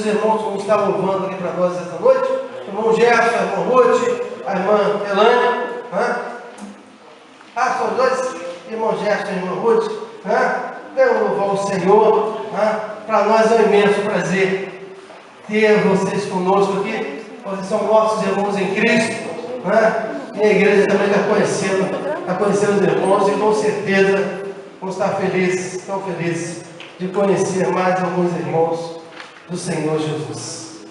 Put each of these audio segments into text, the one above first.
Os irmãos vão estar louvando aqui para nós esta noite. O irmão Gerson, a irmã Ruth, a irmã Elane. São dois irmãos Gerson e a irmã Ruth. Venham louvar o Senhor. Para nós é um imenso prazer ter vocês conosco aqui. Vocês são nossos irmãos em Cristo. E a igreja também está conhecendo os irmãos e com certeza vão estar felizes, tão felizes de conhecer mais alguns irmãos do Senhor Jesus.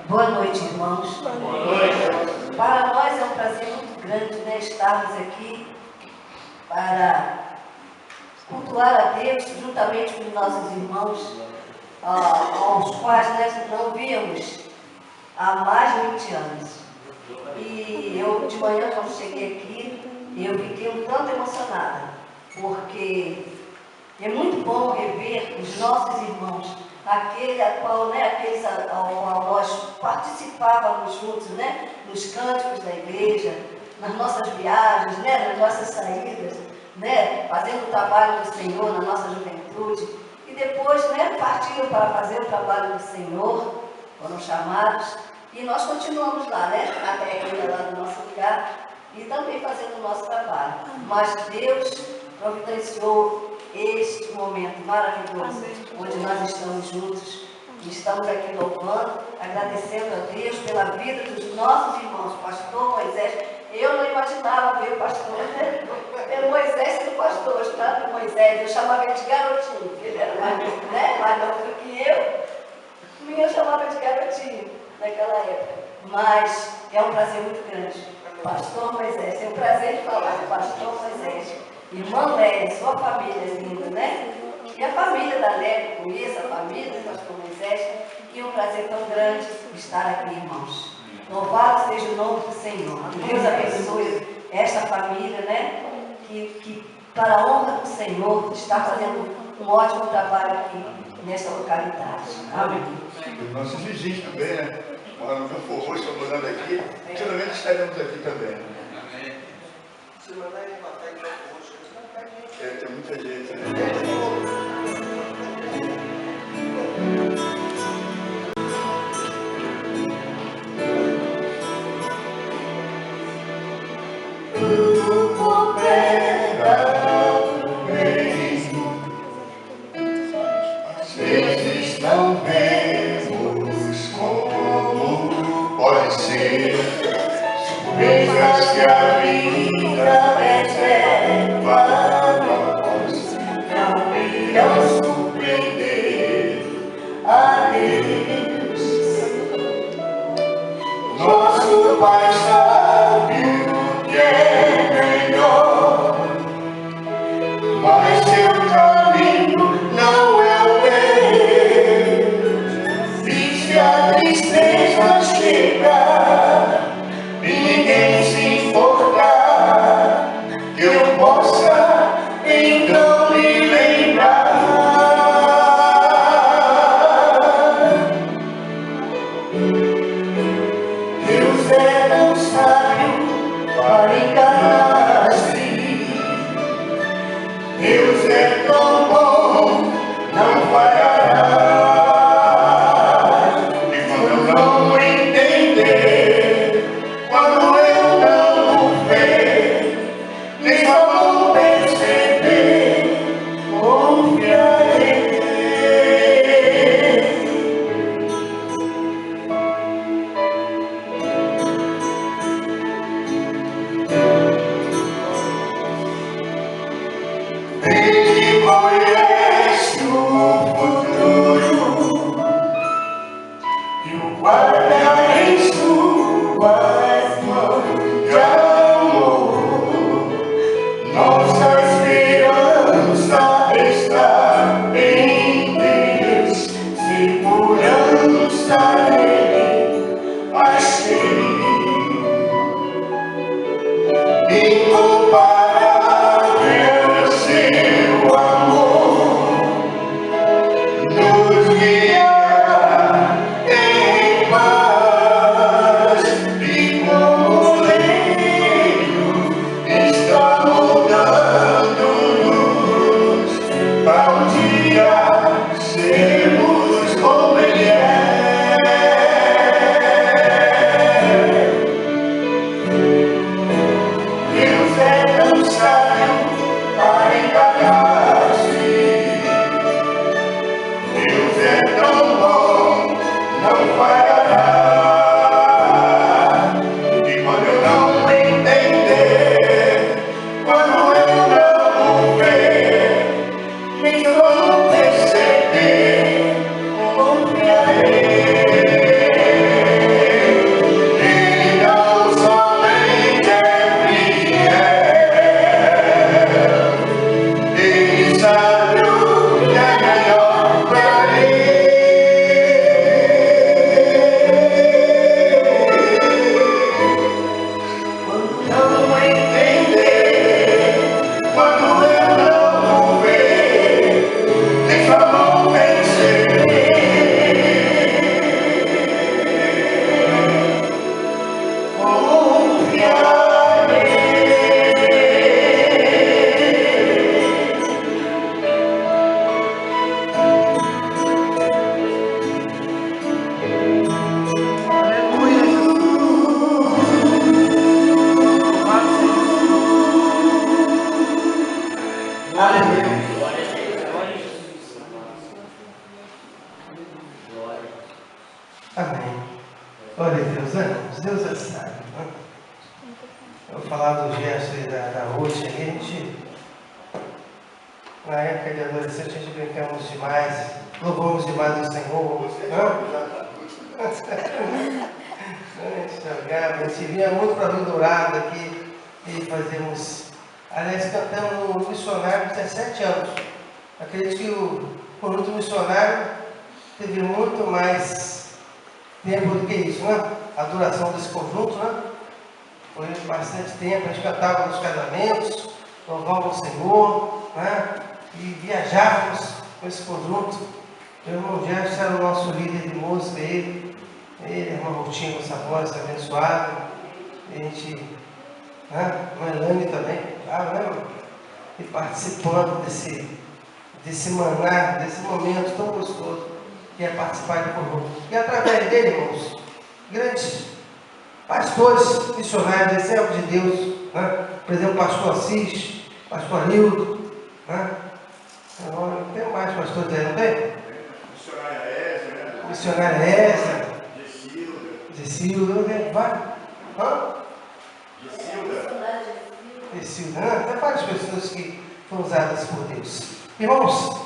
Boa noite, irmãos. Boa noite. Para nós é um prazer muito grande, estarmos aqui para cultuar a Deus juntamente com nossos irmãos, aos quais nós não víamos há mais de 20 anos. E eu, de manhã, quando cheguei aqui, eu fiquei um tanto emocionada, porque é muito bom rever os nossos irmãos, aqueles a qual nós participávamos juntos, nos cânticos da igreja, nas nossas viagens, nas nossas saídas, fazendo o trabalho do Senhor na nossa juventude, e depois partiram para fazer o trabalho do Senhor, foram chamados, e nós continuamos lá, até ainda lá no nosso lugar, e também fazendo o nosso trabalho. Mas Deus providenciou este momento maravilhoso, onde nós estamos juntos, e estamos aqui louvando, agradecendo a Deus pela vida dos nossos irmãos, pastor Moisés. Eu não imaginava ver o pastor, pelo Moisés sendo pastor, tá? Moisés, eu chamava ele de garotinho, porque ele era mais novo do que eu chamava de garotinho naquela época. Mas é um prazer muito grande. Pastor Moisés, tem o prazer de falar, pastor Moisés, irmã Lélia, sua família é linda, E a família da Lélia, conheço a família do pastor Moisés, e é um prazer tão grande estar aqui, irmãos. Louvado seja o nome do Senhor. Que Deus abençoe esta família, que para a honra do Senhor está fazendo um ótimo trabalho aqui nesta localidade. Amém. Nossos vizinhos também, Moram no Campo Roxo, estão morando aqui. Finalmente estaremos aqui também. Amém. Tem muita gente, surpresas que a vida reserva a nós não irão surpreender a Deus. Nosso Pai sabe o que é melhor, mas seu caminho não é o meu. E se a tristeza chegar, ninguém se importar, que eu possa então me lembrar. Deus é tão sábio para enganar-se, Deus é tão bom, não falhará. E quando eu não entender, quando eu não ver, nem vou perceber, confiarei. Ele conhece o futuro e o guarda em suas mãos de amor. Nossa esperança está em Deus, segurança nele achei. Incomparável seu amor, nos guiará em paz. E como leio da Ruth aqui, a gente, na época de adolescente, a gente brincamos demais, louvamos demais o Senhor. A gente jogava, a gente vinha muito para Rio Dourado aqui e fazíamos. Aliás, cantamos no missionário 17 anos. Acredito que o conjunto missionário teve muito mais tempo do que isso, né? A duração desse conjunto, né? Foi bastante tempo, a gente cantava nos casamentos, louvava o Senhor, né? E viajávamos com esse conjunto. O irmão Gerson era o nosso líder de música, ele, a irmã Rutinha, essa voz abençoada, a gente, né? A Elane também, né? E participando desse maná, desse momento tão gostoso, que é participar do conjunto. E através dele, irmãos, grandes pastores missionários, exemplo de Deus, né? Por exemplo, o pastor Assis, pastor Arildo, né? Não tem mais pastores aí, não tem? Missionária Essa, né? Missionária Essa, Gecilda, vai? Gecilda, né? Tem várias pessoas que foram usadas por Deus. Irmãos,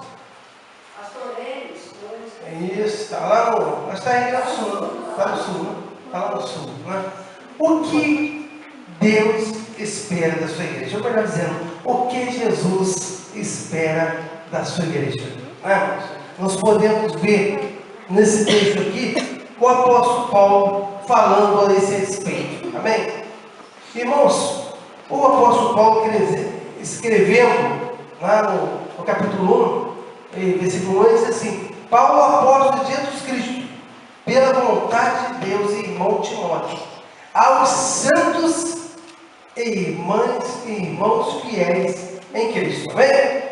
isso, está lá no. Mas está aí no sul, está no sul, né? Está lá no sul, né? O que Deus espera da sua igreja? Ou melhor dizendo, o que Jesus espera da sua igreja? Né? Nós podemos ver nesse texto aqui o apóstolo Paulo falando a esse respeito. Amém? Irmãos, o apóstolo Paulo escrevendo lá no capítulo 1, versículo 1, diz assim: Paulo, apóstolo de Jesus Cristo, pela vontade de Deus, e irmão Timóteo, aos santos e irmãos fiéis em Cristo. Amém?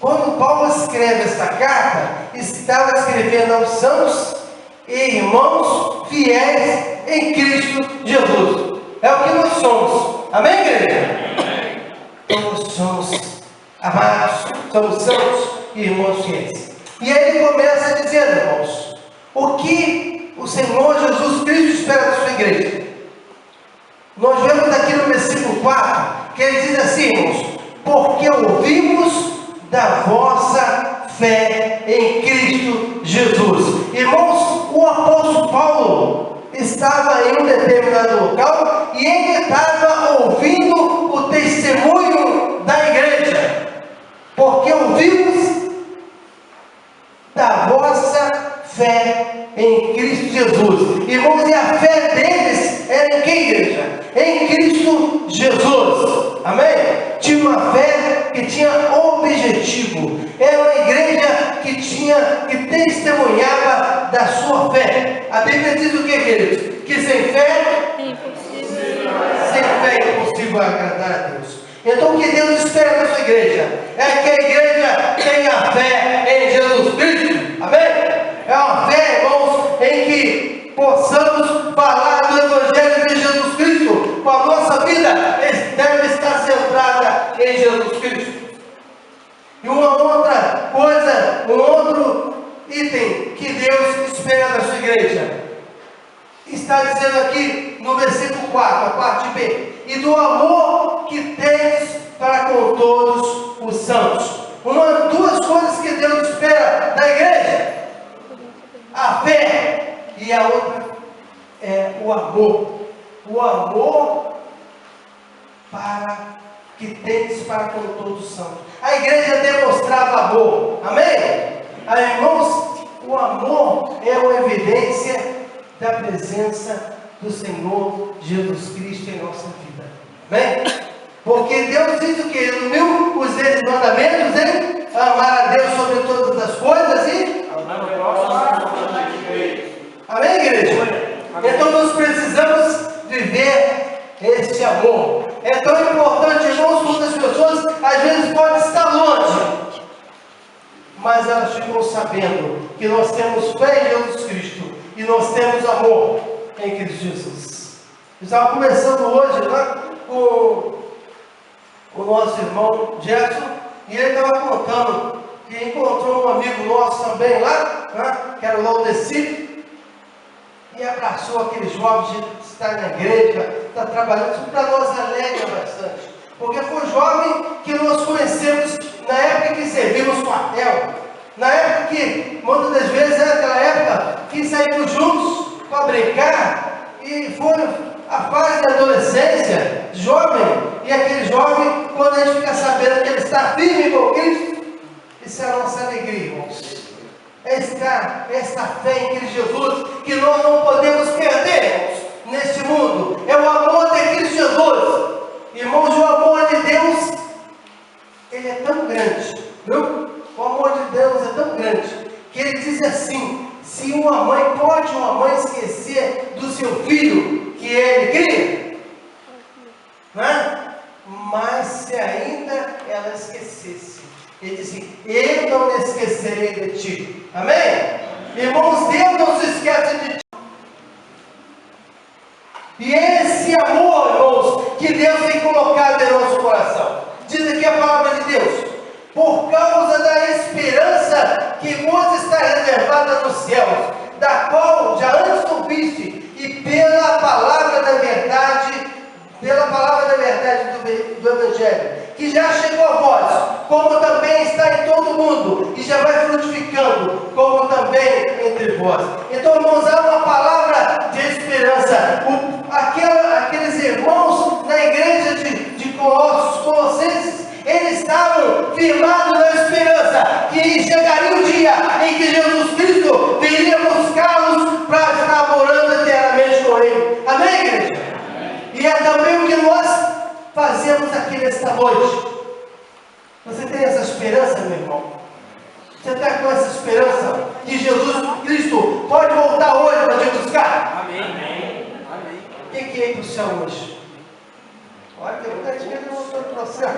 Quando Paulo escreve esta carta, estava escrevendo aos santos e irmãos fiéis em Cristo Jesus. É o que nós somos. Amém, igreja? Amém. Nós somos amados, somos santos e irmãos fiéis. E aí ele começa dizendo, irmãos, o que o Senhor Jesus Cristo espera da sua igreja. Nós vemos aqui no versículo 4, que ele diz assim, irmãos: porque ouvimos da vossa fé em Cristo Jesus. Irmãos, o apóstolo Paulo estava em um determinado local e ele estava ouvindo o testemunho da igreja. Porque ouvimos da vossa fé em Cristo Jesus. Irmãos, e a fé deles era em que igreja? Em Cristo Jesus. Amém? Tinha uma fé que tinha objetivo. Era uma igreja que testemunhava da sua fé. A Bíblia diz o que, queridos? Que sem fé é impossível agradar a Deus. Então o que Deus espera da sua igreja é que a igreja tenha fé em Jesus Cristo. Amém? É uma fé, irmãos, em que possamos falar do Evangelho de Jesus Cristo. A nossa vida deve estar centrada em Jesus Cristo. E uma outra coisa, um outro item que Deus espera da sua igreja, está dizendo aqui no versículo 4, a parte B: e do amor que tens para com todos os santos. Duas coisas que Deus espera da igreja: a fé, e a outra é o amor. O amor que tens para com todos os santos. A igreja demonstrava amor. Amém? Irmãos, o amor é uma evidência da presença do Senhor Jesus Cristo em nossa vida. Amém? Porque Deus diz o que? Ele uniu os 10 mandamentos em amar a Deus sobre todas as coisas e amar o próximo. Amém, igreja? Então nós precisamos viver este amor. É tão importante, irmãos, quando as pessoas às vezes podem estar longe, mas elas ficam sabendo que nós temos fé em Jesus Cristo e nós temos amor em Cristo Jesus. Eu estava conversando hoje lá com o nosso irmão Gerson, e ele estava contando que encontrou um amigo nosso também lá, né, que era o Laudeci, e abraçou aqueles jovens de estar na igreja, está trabalhando. Isso para nós alegra bastante, servimos quartel. Na época que, muitas das vezes, naquela época, que saímos juntos para brincar, e foi a fase da adolescência, jovem, e aquele jovem, quando a gente fica sabendo que ele está firme com Cristo, isso é a nossa alegria, irmãos. Esta fé em Cristo Jesus, que nós não podemos perder, irmãos, neste mundo. É o amor de Cristo Jesus. Irmãos, o amor de Deus, ele é tão grande, viu? O amor de Deus é tão grande, que ele diz assim: se pode uma mãe esquecer do seu filho, que ele cria? Né? Mas se ainda ela esquecesse, ele diz assim: eu não me esquecerei de ti. Amém? Irmãos, Deus não se esquece de ti. E esse amor, irmãos, que Deus tem colocado em nosso coração. Diz aqui a palavra de Deus: por causa da esperança que vos está reservada nos céus, da qual já antes ouviste, e pela palavra da verdade do Evangelho, que já chegou a vós, como também está em todo mundo, e já vai frutificando, como também entre vós. Então, irmãos, há uma palavra de esperança. Aqueles irmãos na igreja de Colossenses, eles estavam firmados na esperança que chegaria um dia em que Jesus Cristo viria buscá-los para estar morando eternamente com Ele. Amém, igreja? E é também o que nós fazemos aqui nesta noite. Você tem essa esperança, meu irmão? Você está com essa esperança que Jesus Cristo pode voltar hoje para te buscar? Amém. O que é ir para o céu hoje? Olha, tem muita gente que não mostrou para o céu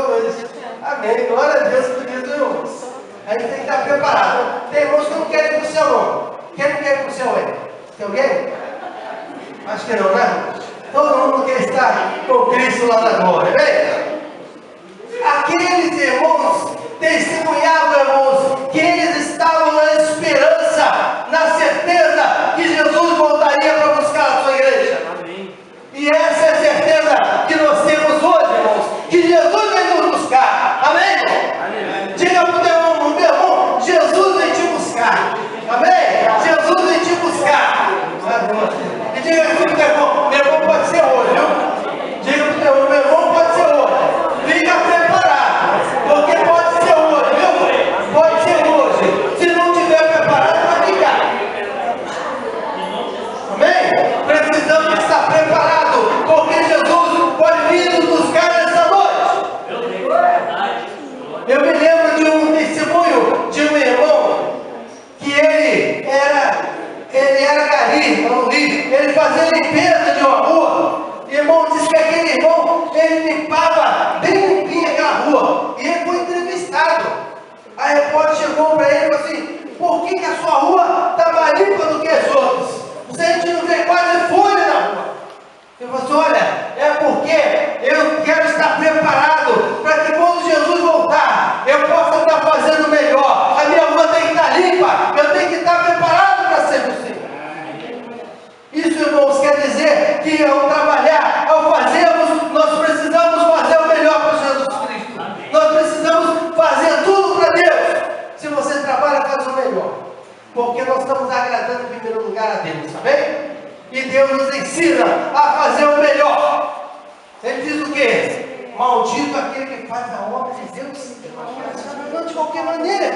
hoje. Amém. Glória a Deus por isso, irmãos. A gente tem que estar preparado. Tem irmãos que não querem ir para o céu, não. Quem não quer ir para o céu aí? Tem alguém? Acho que não, né? Todo mundo quer estar com Cristo lá na glória, amém? Aqueles irmãos testemunhavam, irmãos, que eles estavam na esperança, na certeza que Jesus voltaria para buscar a sua igreja. Amém. E essa é a certeza que nós temos hoje, irmãos, que Jesus vem nos buscar. Amém, irmão? Amém. Diga para o teu irmão, Jesus vem te buscar. Amém? Jesus vem te buscar. E diga assim para o teu irmão, meu irmão pode ser hoje, viu? Diga para o teu irmão, meu irmão pode ser hoje. Fica preparado, porque pode ser hoje, viu? Pode ser hoje. Se não estiver preparado, vai ficar. Amém? Precisamos estar preparados, porque Jesus pode vir nos buscar nessa noite. Eu me lembro de um testemunho de um irmão que ele era gari, ele fazia limpeza de uma rua. Irmão, disse que aquele irmão, ele limpava bem limpinha aquela rua. E ele foi entrevistado. A repórter chegou para ele e falou assim: por que a sua rua está mais limpa do que as outras? A gente não vê quase folha na rua. Ele falou assim: olha, é porque eu quero estar preparado para que quando Jesus voltar, eu possa estar fazendo melhor. A minha rua tem que estar limpa, eu tenho que estar preparado para ser do Senhor. Isso, irmãos, quer dizer que ao trabalhar, ao fazermos, nós precisamos fazer o melhor para Jesus Cristo. Amém. Nós precisamos fazer tudo para Deus. Se você trabalha, faz o melhor. Porque nós estamos agradando em primeiro lugar a Deus, amém? E Deus nos ensina a fazer o melhor. Ele diz o quê? Maldito aquele que faz a obra de Deus, não de qualquer maneira.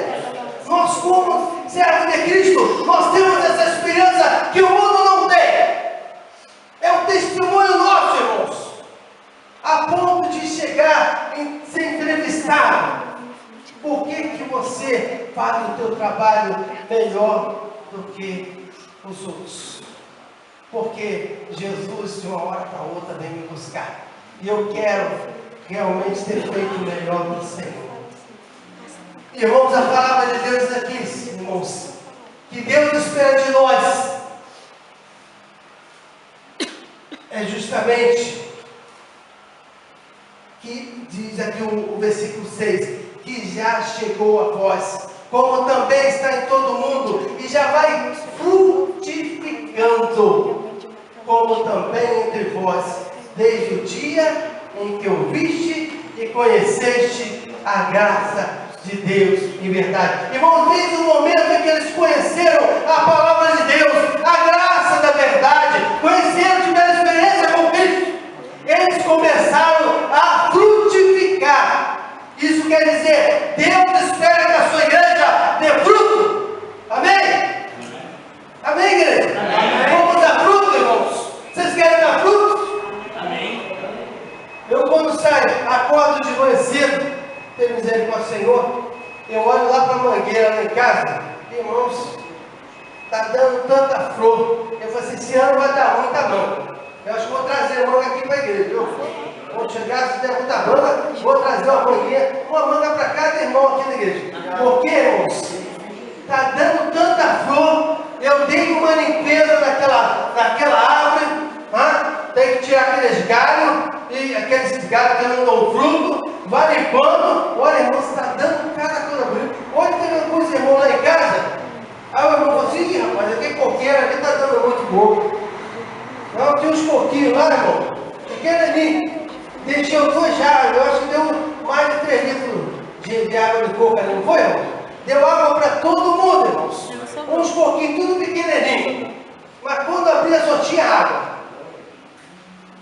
Nós, como servos de Cristo, nós temos essa esperança que o mundo não tem. É um testemunho nosso, irmãos, a ponto de chegar em ser entrevistado. Por que você faz o teu trabalho melhor do que os outros? Porque Jesus, de uma hora para outra, vem me buscar. E eu quero realmente ter feito o melhor do Senhor. Irmãos, a palavra de Deus diz aqui, irmãos, que Deus espera de nós é justamente que diz aqui o versículo 6, que já chegou a vós, como também está em todo mundo, e já vai frutificando, como também entre vós, desde o dia em que ouviste e conheceste a graça de Deus em verdade. Irmãos, desde o momento em que eles conheceram a palavra de Deus, a graça da verdade, conheceram, tiveram experiência com Cristo, eles começaram a frutificar. Isso quer dizer, Deus espera que a sua igreja dê fruto. Amém? Amém, igreja? Amém. Vamos dar fruto, irmãos? Vocês querem dar fruto? Amém. Eu, quando saio, acordo de manhã cedo, tenho misericórdia do Senhor, eu olho lá para a mangueira lá em casa, irmãos, está dando tanta flor. Eu falei assim, esse ano vai dar muita manga. Eu acho que vou trazer manga aqui para a igreja. Vou chegar, se der muita manga, vou trazer uma manguinha, uma manga para cada irmão aqui na igreja. Porque, irmãos, está dando tanta flor, eu dei uma limpeza naquela árvore, tem que tirar aqueles galhos, e aqueles galhos que não dão fruto, vai limpando. Olha, irmãos, está dando cada coisa bonita. Hoje teve alguns irmãos lá em casa, aí o irmão falou assim, rapaz, aquele coqueiro aqui está dando muito pouco. Não, tinha uns coquinhos lá, irmão, pequeno ali, deixou 2 jarros, eu acho que deu mais de 3 litros de água de coco ali, não foi, irmão? Deu água para todo mundo, irmãos. Uns coquinhos, tudo pequenininho. Mas quando abria só tinha água.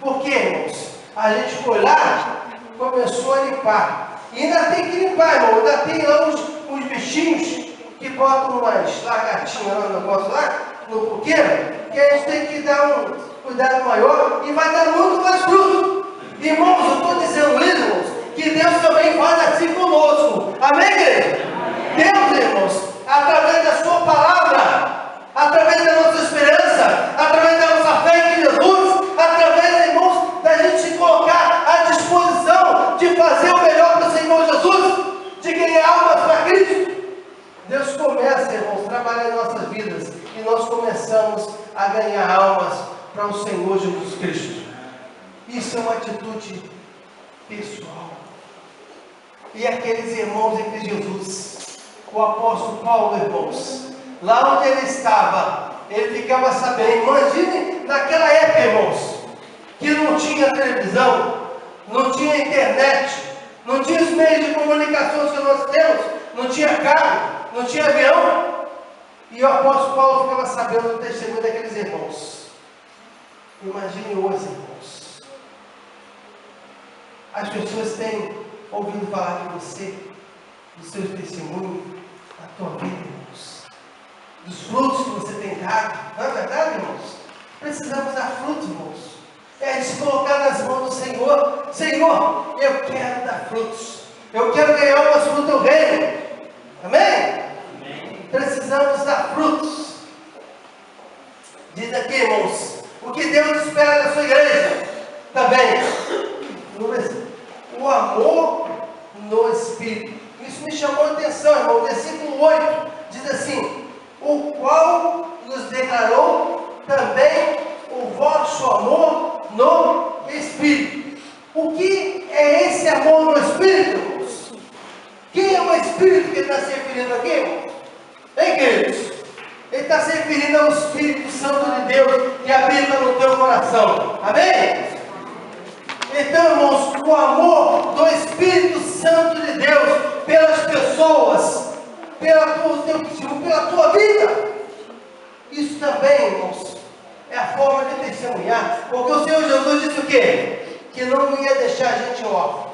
Por quê, irmãos? A gente foi lá, começou a limpar. E ainda tem que limpar, irmão. Ainda tem lá uns bichinhos que botam umas lagartinhas lá no negócio lá, no coqueiro, que a gente tem que dar um cuidado maior e vai dar muito mais fruto. Irmãos, eu estou dizendo isso, irmãos, que Deus também faz assim conosco. Amém, igreja? Deus, irmãos, através da sua palavra, através da nossa esperança, através da nossa fé em Jesus, através, irmãos, da gente se colocar à disposição de fazer o melhor para o Senhor Jesus, de ganhar almas para Cristo, Deus começa, irmãos, a trabalhar em nossas vidas e nós começamos a ganhar almas para o Senhor Jesus Cristo. Isso é uma atitude pessoal. E aqueles irmãos em Jesus, o apóstolo Paulo, irmãos, lá onde ele estava, ele ficava sabendo. Imagine naquela época, irmãos, que não tinha televisão, não tinha internet, não tinha os meios de comunicação que nós temos, não tinha carro, não tinha avião. E o apóstolo Paulo ficava sabendo do testemunho daqueles irmãos. Imagine hoje, irmãos. As pessoas têm ouvido falar de você, do seu testemunho, da tua vida, irmãos, dos frutos que você tem dado. Não é verdade, irmãos? Precisamos dar frutos, irmãos. É se colocar nas mãos do Senhor. Senhor, eu quero dar frutos. Eu quero ganhar umas frutos do reino. Amém? Amém? Precisamos dar frutos. Diz aqui, irmãos, o que Deus espera da sua igreja também. O amor no Espírito. Isso me chamou a atenção, irmão. Versículo 8 diz assim: o qual nos declarou também o vosso amor no Espírito. O que é esse amor no Espírito, irmãos? Quem é o Espírito que ele está se referindo aqui, irmãos? Hein, queridos? Ele está se referindo ao Espírito Santo de Deus que habita no teu coração. Amém? Então, irmãos, o amor do Espírito Santo de Deus pelas pessoas, pela tua vida. Isso também, irmãos, é a forma de testemunhar. Porque o Senhor Jesus disse o quê? Que não ia deixar a gente órfãos,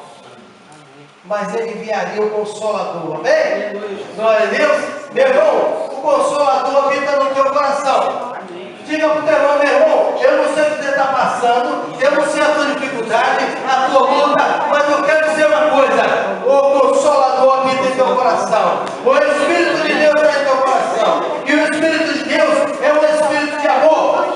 mas Ele enviaria o Consolador. Amém? Glória a Deus. Meu irmão, o Consolador habita no teu coração. Diga para o teu irmão, meu irmão, eu não sei o que você está passando, eu não sei a tua dificuldade, a tua luta, mas eu quero dizer uma coisa: o Consolador habita em teu coração, o Espírito de Deus está em teu coração, e o Espírito de Deus é um Espírito de amor.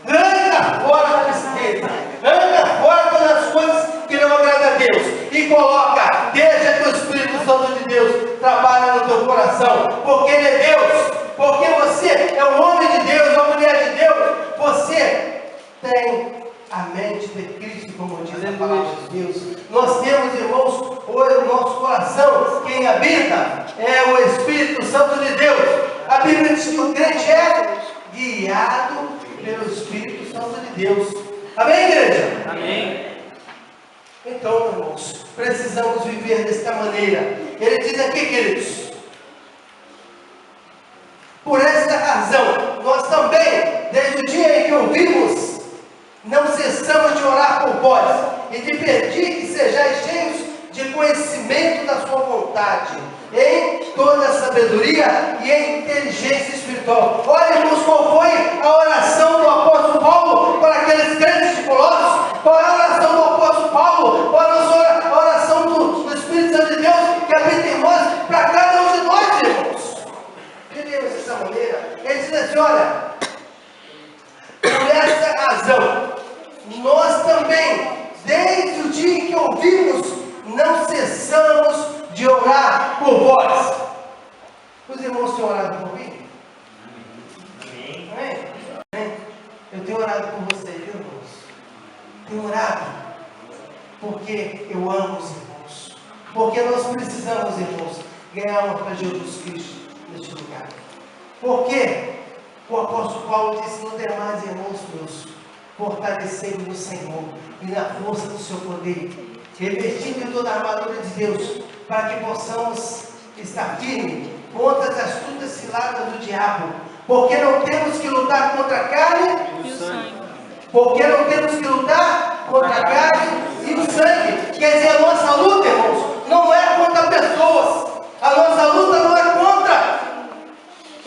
Anda fora da tristeza, anda fora todas as coisas que não agradam a Deus, e coloca, deixa que o Espírito Santo de Deus trabalhe no teu coração, porque Ele é Deus. Porque você é um homem de Deus, uma mulher de Deus, você tem a mente de Cristo, como diz a palavra de Deus. Nós temos, irmãos, o nosso coração, quem habita é o Espírito Santo de Deus. A Bíblia diz que o crente é guiado pelo Espírito Santo de Deus. Amém, igreja? Amém. Então, irmãos, precisamos viver desta maneira. Ele diz aqui, queridos, por esta razão, nós também, desde o dia em que ouvimos, não cessamos de orar por vós e de pedir que sejais cheios de conhecimento da sua vontade, em toda a sabedoria e em inteligência espiritual. Olha, irmãos, qual foi a oração do apóstolo Paulo para aqueles crentes de Colossos? Qual é a oração do apóstolo Paulo? Qual é a oração do Espírito Santo de Deus que habita em nós, para cada um de nós, irmãos? Entendemos dessa maneira? Ele diz assim, olha, por essa razão, nós também, desde o dia em que ouvimos, não cessamos de orar por vós. Os irmãos têm orado por mim? Amém? Amém? Eu tenho orado por vocês, viu, irmãos? Tenho orado, porque eu amo os irmãos. Porque nós precisamos, irmãos, ganhar uma para Jesus Cristo neste lugar. Porque o apóstolo Paulo disse, no demais, irmãos meus, fortalecei-vos no Senhor e na força do seu poder, revestindo de toda a armadura de Deus, para que possamos estar firmes contra as astutas ciladas do diabo, porque não temos que lutar contra a carne e o sangue. Porque não temos que lutar contra a carne e o sangue. Quer dizer, a nossa luta, irmãos, não é contra pessoas. A nossa luta não é contra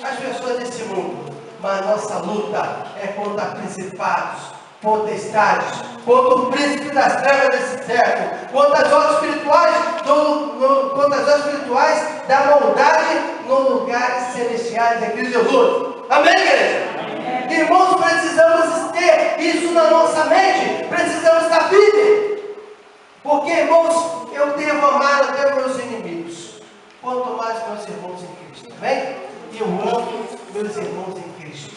as pessoas desse mundo, mas a nossa luta é contra principados, potestades, contra o príncipe das trevas desse século, contra as obras espirituais, contra as obras espirituais da maldade nos lugares celestiais de Cristo Jesus. Amém, igreja? Amém. Irmãos, precisamos ter isso na nossa mente, precisamos estar firmes, porque, irmãos, eu devo amar até meus inimigos, quanto mais meus irmãos em Cristo. Amém? Eu amo meus irmãos em Cristo.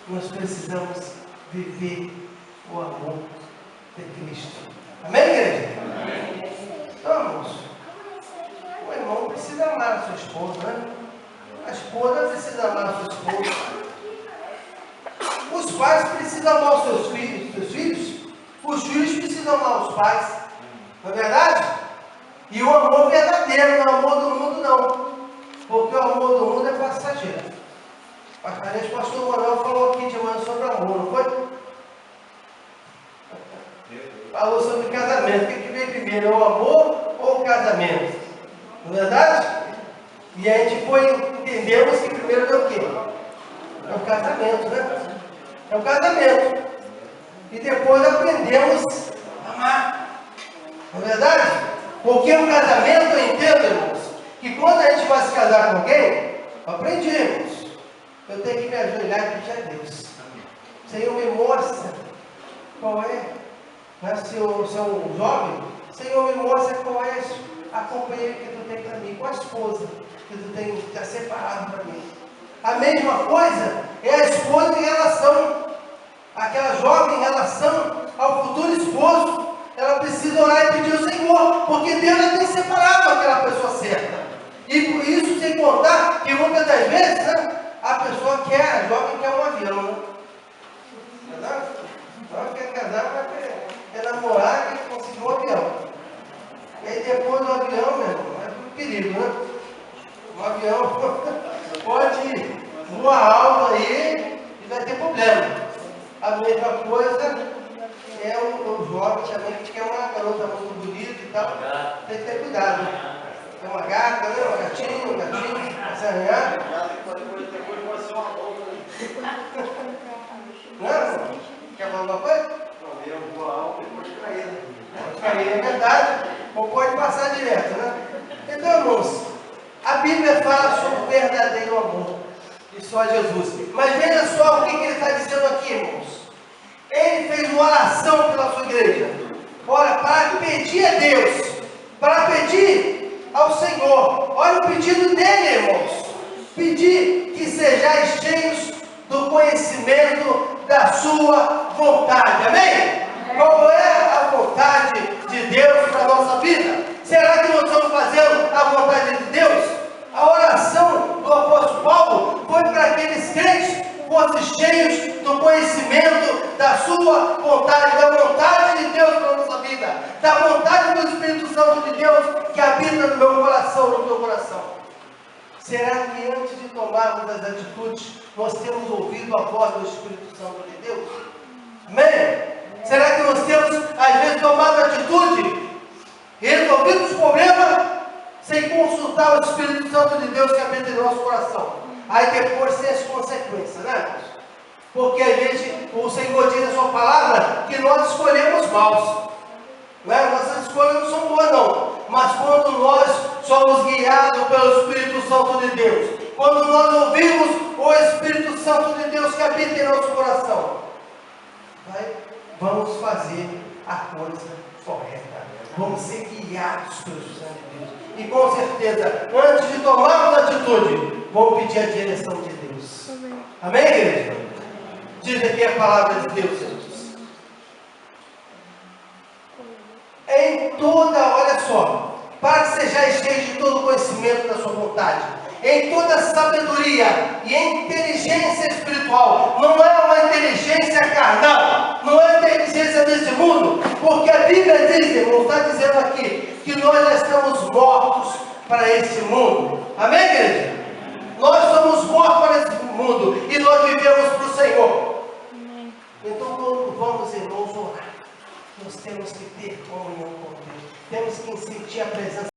Nós precisamos viver o amor de Cristo. Amém, igreja? Amém. Então, irmãos, o irmão precisa amar a sua esposa, né? A esposa precisa amar a sua esposa. Os pais precisam amar os seus filhos. Os filhos precisam amar os pais. Não é verdade? E o amor verdadeiro, não é o amor do mundo, não. Porque o amor do mundo é passageiro. Aliás, o pastor Manuel falou aqui de manhã sobre amor, não foi? Falou sobre casamento. O que veio primeiro, o amor ou o casamento? Não é verdade? E a gente entendemos que primeiro é o quê? É o casamento, né? É o casamento. E depois aprendemos a amar. Não é verdade? Porque o casamento, eu entendo, irmãos, que quando a gente vai se casar com alguém, aprendemos. Eu tenho que me ajoelhar e pedir a Deus. Senhor, me mostra qual é, né? Se eu sou um jovem, Senhor, me mostra qual é a companheira que tu tem para mim, qual a esposa que tu tem já separado para mim. A mesma coisa é a esposa em relação, aquela jovem em relação ao futuro esposo. Ela precisa orar e pedir ao Senhor, porque Deus já tem separado aquela pessoa certa. E por isso, sem contar que muitas das vezes, né, a pessoa quer, a jovem quer um avião, né? Verdade? Ela quer casar, mas quer namorar, quer conseguir um avião. E aí depois do avião, meu irmão, é um perigo, né? Um avião pode voar alto aí e vai ter problema. A mesma coisa é o jovem também que quer uma garota muito bonita e tal. Tem que ter cuidado, né? É uma gata, né? Um gatinho, vai se arranhar. Não? Quer falar alguma coisa? Não, eu vou alto e pode cair, né? Pode cair, é verdade. Ou pode passar direto, né? Então, irmãos, a Bíblia fala sobre o verdadeiro amor. E só Jesus. Mas veja só o que ele está dizendo aqui, irmãos. Ele fez uma oração pela sua igreja. Ora, para pedir a Deus, para pedir ao Senhor. Olha o pedido dele, irmãos. Pedir que sejais cheios do conhecimento da sua vontade. Amém? Qual é a vontade de Deus para a nossa vida? Será que nós estamos fazendo a vontade de Deus? A oração do apóstolo Paulo foi para aqueles crentes que fossem cheios do conhecimento da sua vontade, da vontade de Deus para a nossa vida, da vontade do Espírito Santo Santo de Deus que habita no meu coração, no teu coração? Será que antes de tomarmos as atitudes, nós temos ouvido a voz do Espírito Santo de Deus? Amém? Será que nós temos, às vezes, tomado atitude e resolvido os problemas sem consultar o Espírito Santo de Deus que habita no nosso coração? Aí depois tem as consequências, né, irmãos? Porque às vezes o Senhor diz na sua palavra que nós escolhemos maus. Não é? Nossas escolhas não são boas, não. Mas quando nós somos guiados pelo Espírito Santo de Deus, quando nós ouvimos o Espírito Santo de Deus que habita em nosso coração, vamos fazer a coisa correta. Vamos ser guiados pelo Espírito Santo de Deus. E com certeza, antes de tomarmos atitude, vamos pedir a direção de Deus. Amém, igreja? Diz aqui a palavra de Deus, irmãos. Em toda, olha só, para que sejais cheios de todo o conhecimento da sua vontade, em toda sabedoria e inteligência espiritual. Não é uma inteligência carnal, não é uma inteligência desse mundo, porque a Bíblia diz, irmão, está dizendo aqui, que nós já estamos mortos para esse mundo. Amém, igreja? Nós somos mortos para esse mundo e nós vivemos para o Senhor. Então, quando vamos, irmãos, orar, nós temos que ter comunhão com Deus, temos que sentir a presença